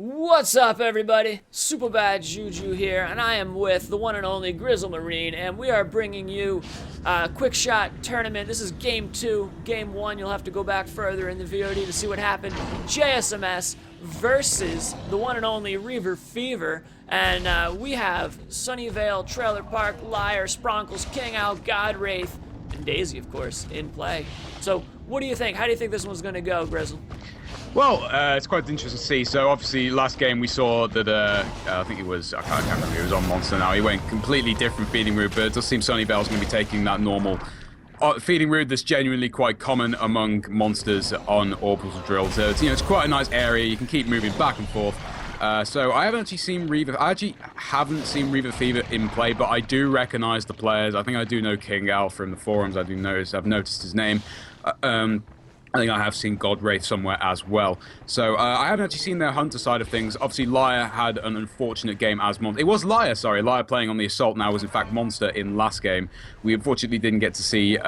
What's up, everybody? SuperBadJuju here, and I am with the one and only Grizzle Marine, and we are bringing you a QuickShot tournament. This is Game 2. Game 1, you'll have to go back further in the VOD to see what happened. JSMS versus the one and only Reaver Fever, and we have Sunnyvale, Trailer Park, Liar, Spronkles, King Owl, Godwraith, and Daisy, of course, in play. So, what do you think? How do you think this one's going to go, Grizzle? Well, it's quite interesting to see. So obviously, last game we saw that I think it was I can't remember. It was on Monster now. He went completely different feeding route, but it does seem Sunnyvale's going to be taking that normal feeding route that's genuinely quite common among monsters on orbital drills. So it's quite a nice area. You can keep moving back and forth. So I haven't actually seen Reaver. I actually haven't seen Reaver Fever in play, but I do recognize the players. I think I do know King Owl from the forums. I've noticed his name. I think I have seen Godwraith somewhere as well. So I haven't actually seen their Hunter side of things. Obviously, Liar had an unfortunate game as Monster. It was Liar, sorry. Liar playing on the Assault now was in fact Monster in last game. We unfortunately didn't get to see...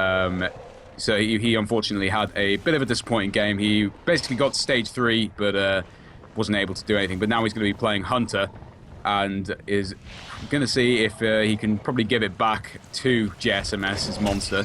so he unfortunately had a bit of a disappointing game. He basically got to stage 3, but wasn't able to do anything. But now he's going to be playing Hunter and is going to see if he can probably give it back to JSMS, his Monster.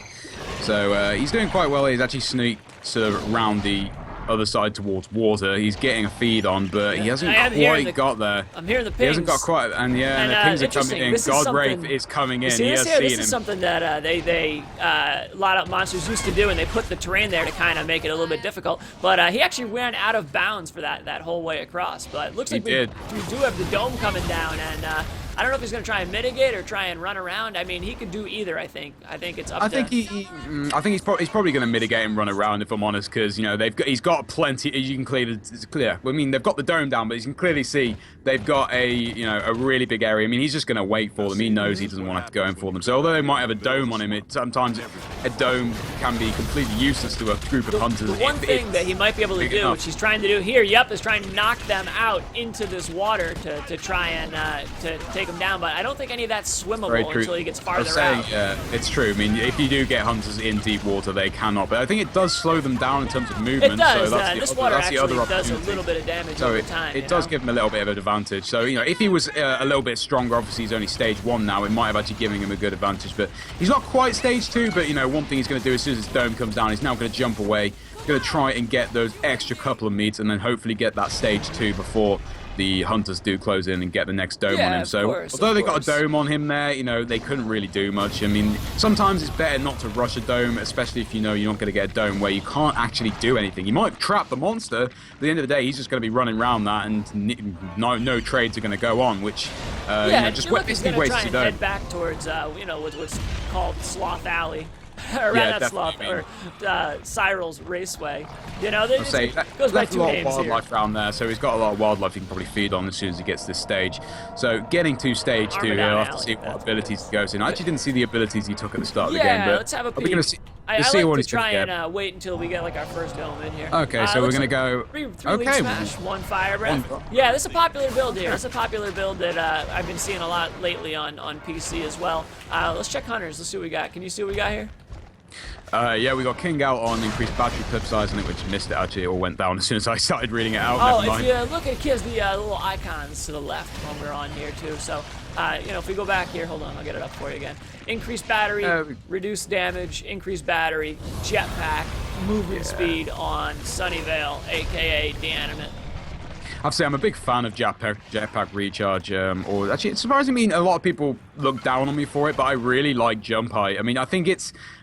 So he's doing quite well. He's actually sneaked sort of around the other side towards water. He's getting a feed on, but he hasn't quite got there. I'm hearing the pings. He hasn't got quite, and the pings are coming in. Godwraith is coming in. This is something that a lot of monsters used to do, and they put the terrain there to kind of make it a little bit difficult. But he actually ran out of bounds for that whole way across. But it looks like we do have the dome coming down, and I don't know if he's going to try and mitigate or try and run around. I mean, he could do either. I think it's up. I think he's probably going to mitigate and run around, if I'm honest, because he's got plenty. You can it's clear. I mean, they've got the dome down, but you can clearly see they've got a really big area. I mean, he's just going to wait for them. He knows he doesn't want to have to go in for them. So although they might have a dome on him, sometimes a dome can be completely useless to a group of hunters. The one thing that he might be able to do, which he's trying to do here, is trying to knock them out into this water to try and to take them down. But I don't think any of that's swimmable until he gets farther out. Yeah, it's true. I mean, if you do get hunters in deep water, they cannot. But I think it does slow them down in terms of movement. It does. So this water actually does a little bit of damage over time. It does give him a little bit of an advantage. So, if he was a little bit stronger, obviously he's only stage 1 now, it might have actually given him a good advantage. But he's not quite stage 2, but, one thing he's going to do as soon as his dome comes down, he's now going to jump away, going to try and get those extra couple of meets, and then hopefully get that stage 2 before the hunters do close in and get the next dome on him. So although they got a dome on him there, they couldn't really do much. I mean, sometimes it's better not to rush a dome, especially if you're not going to get a dome where you can't actually do anything. You might trap the monster, but at the end of the day, he's just going to be running around that, and no trades are going to go on, which just basically wastes your dome. Head back towards what's called Sloth Alley. Around that Sloth, or Cyril's Raceway. Goes by 2 names here. A lot of wildlife around there, so he's got a lot of wildlife he can probably feed on as soon as he gets to this stage. So getting to stage 2, he'll have to see what abilities he goes in. I actually didn't see the abilities he took at the start of the game, but let's have a peek. I like to try and wait until we get our first dome in here. Okay, so we're gonna go. Three lead smash, 1 fire breath. Yeah, this is a popular build here. This is a popular build that I've been seeing a lot lately on PC as well. Let's check hunters. Let's see what we got. Can you see what we got here? Yeah, we got King Out on increased battery clip size, and which missed it actually. It all went down as soon as I started reading it out. Oh, if you look at kids, the little icons to the left when we're on here too. So, if we go back here, hold on, I'll get it up for you again. Increased battery, reduced damage, increased battery, jetpack, movement speed on Sunnyvale, aka Deanimate. I've say I'm a big fan of jetpack recharge, or actually it's surprising me a lot of people look down on me for it, but I really like jump height. I mean, I think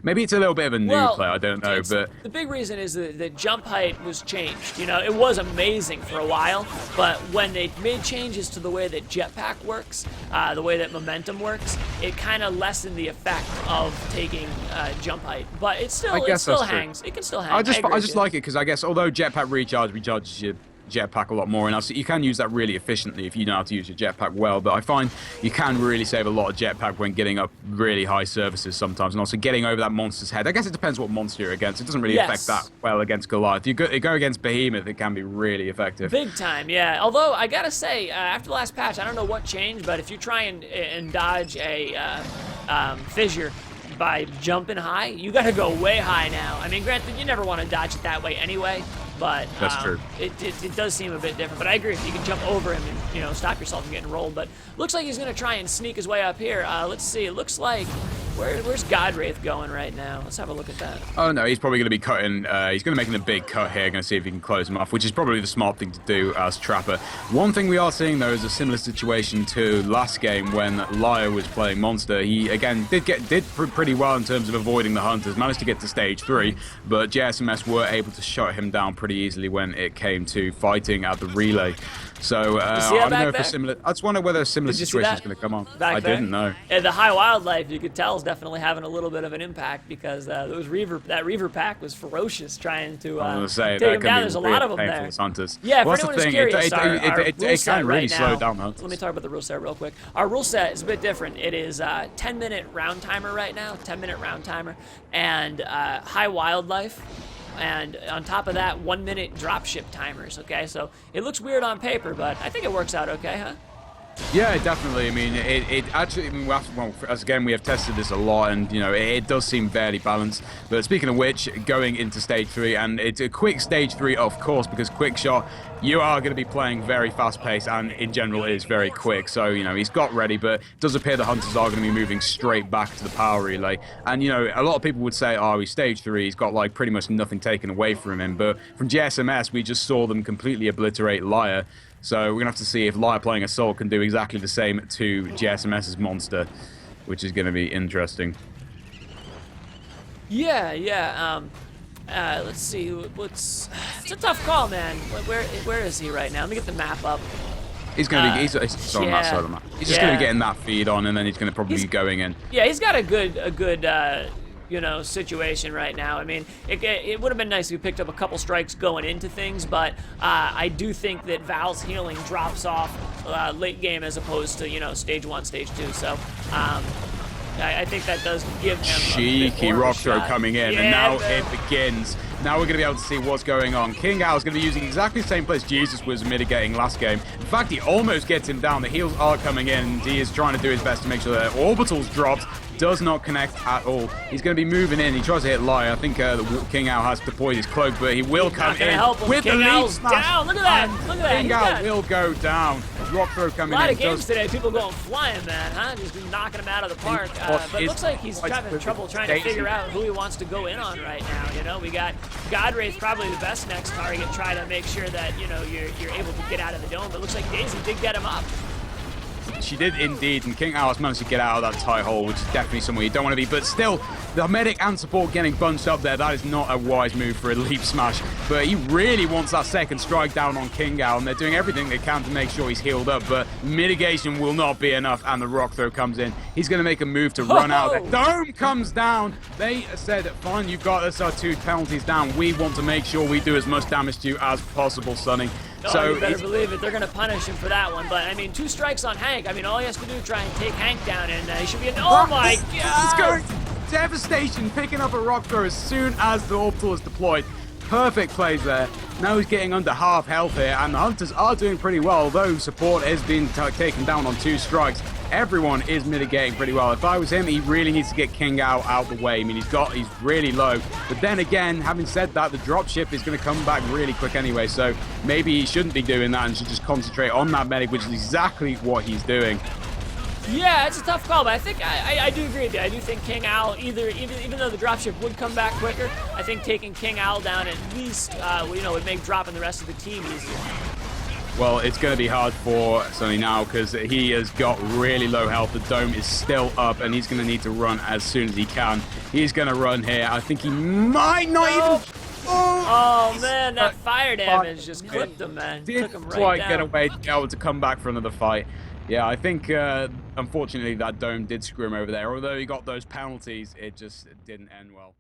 maybe it's a little bit of a new play, I don't know, but the big reason is that jump height was changed. It was amazing for a while, but when they made changes to the way that jetpack works, the way that momentum works, it kind of lessened the effect of taking jump height. But it still hangs. It can still hang. I just like it because I guess although jetpack recharges your jetpack a lot more, and also you can use that really efficiently if you know how to use your jetpack well, but I find you can really save a lot of jetpack when getting up really high surfaces sometimes, and also getting over that monster's head. I guess it depends what monster you're against. It doesn't really affect that well against Goliath. You go against Behemoth, it can be really effective. Big time, yeah. Although I gotta say, after the last patch, I don't know what changed, but if you try and dodge a fissure by jumping high, you gotta go way high now. I mean, granted, you never want to dodge it that way anyway, but That's true. It does seem a bit different. But I agree, if you can jump over him and, you know, stop yourself from getting rolled. But looks like he's going to try and sneak his way up here. Let's see. It looks like, where's Godwraith going right now? Let's have a look at that. Oh, no, he's probably going to be cutting. He's going to make a big cut here. Going to see if he can close him off, which is probably the smart thing to do as Trapper. One thing we are seeing, though, is a similar situation to last game when Liar was playing Monster. He, again, did pretty well in terms of avoiding the Hunters. Managed to get to stage 3, but JSMS were able to shut him down pretty easily when it came to fighting at the relay. So I don't know if a similar. I just wonder whether a similar situation is going to come on. I didn't know. And the high wildlife, you could tell, is definitely having a little bit of an impact because those Reaver pack was ferocious trying to take him down. There's a lot of them there. Hunters. Yeah, well, for anyone who's curious, it can really slow down hunters. Let me talk about the rule set real quick. Our rule set is a bit different. It is 10-minute round timer right now, 10-minute round timer, and high wildlife. And on top of that, 1-minute dropship timers, okay? So it looks weird on paper, but I think it works out okay, huh? Yeah, definitely. I mean, it actually, well, as again, we have tested this a lot, and, you know, it does seem fairly balanced. But speaking of which, going into stage 3, and it's a quick stage 3, of course, because QuickShot, you are going to be playing very fast-paced, and in general, it is very quick. So, you know, he's got ready, but it does appear the Hunters are going to be moving straight back to the power relay. And, you know, a lot of people would say, oh, he's stage 3, he's got, like, pretty much nothing taken away from him. But from JSMS, we just saw them completely obliterate Liar. So we're going to have to see if Liar playing Assault can do exactly the same to JSMS's Monster, which is going to be interesting. Yeah. Let's see. It's a tough call, man. Where is he right now? Let me get the map up. He's going to be. He's on that side of the map. He's just going to be getting that feed on, and then he's going to probably be going in. Yeah, he's got a good. You know, situation right now. I mean, it would have been nice if we picked up a couple strikes going into things, but I do think that Val's healing drops off late game as opposed to, you know, stage 1, stage 2. So I think that does give him cheeky rock throw coming in, and now it begins. Now we're going to be able to see what's going on. King Owl is going to be using exactly the same place Jesus was mitigating last game. In fact, he almost gets him down. The heals are coming in, and he is trying to do his best to make sure that Orbital's dropped. Does not connect at all. He's going to be moving in. He tries to hit Liar. I think the King Owl has deployed his cloak, but he will come in with the lead smash. Down. Look at that. Look at that. King Owl will go down. Rock throw coming in. A lot of games today, people going flying, man, huh? Just knocking him out of the park. But it looks like he's having trouble trying to figure out who he wants to go in on right now. You know, we got Godwraith, probably the best next target, try to make sure that, you know, you're able to get out of the dome. But it looks like Daisy did get him up. She did indeed, and King Owl has managed to get out of that tight hole, which is definitely somewhere you don't want to be. But still, the medic and support getting bunched up there, that is not a wise move for a leap smash. But he really wants that second strike down on King Owl, and they're doing everything they can to make sure he's healed up. But mitigation will not be enough, and the rock throw comes in. He's going to make a move to run out. The dome comes down. They said, fine, you've got us our 2 penalties down. We want to make sure we do as much damage to you as possible, Sonny. So you better believe it. They're going to punish him for that one. But, I mean, 2 strikes on Hank. I mean, all he has to do is try and take Hank down, and he should be oh, my God! He's going devastation, picking up a rock throw as soon as the orbital is deployed. Perfect plays there. Now he's getting under half health here, and the Hunters are doing pretty well, although support has been taken down on 2 strikes. Everyone is mitigating pretty well. If I was him, he really needs to get King Owl out the way. I mean, he's really low. But then again, having said that, the dropship is going to come back really quick anyway, so maybe he shouldn't be doing that and should just concentrate on that medic, which is exactly what he's doing. Yeah, it's a tough call, but I think I do agree with you. I do think King Owl, even though the dropship would come back quicker, I think taking King Owl down at least, you know, would make dropping the rest of the team easier. Well, it's going to be hard for Sonny now because he has got really low health. The dome is still up, and he's going to need to run as soon as he can. He's going to run here. I think he might not even... Oh, man, that fire damage just clipped him, man. Took him right quite down. Get away to be able to come back for another fight. Yeah, I think, unfortunately, that dome did screw him over there. Although he got those penalties, it just didn't end well.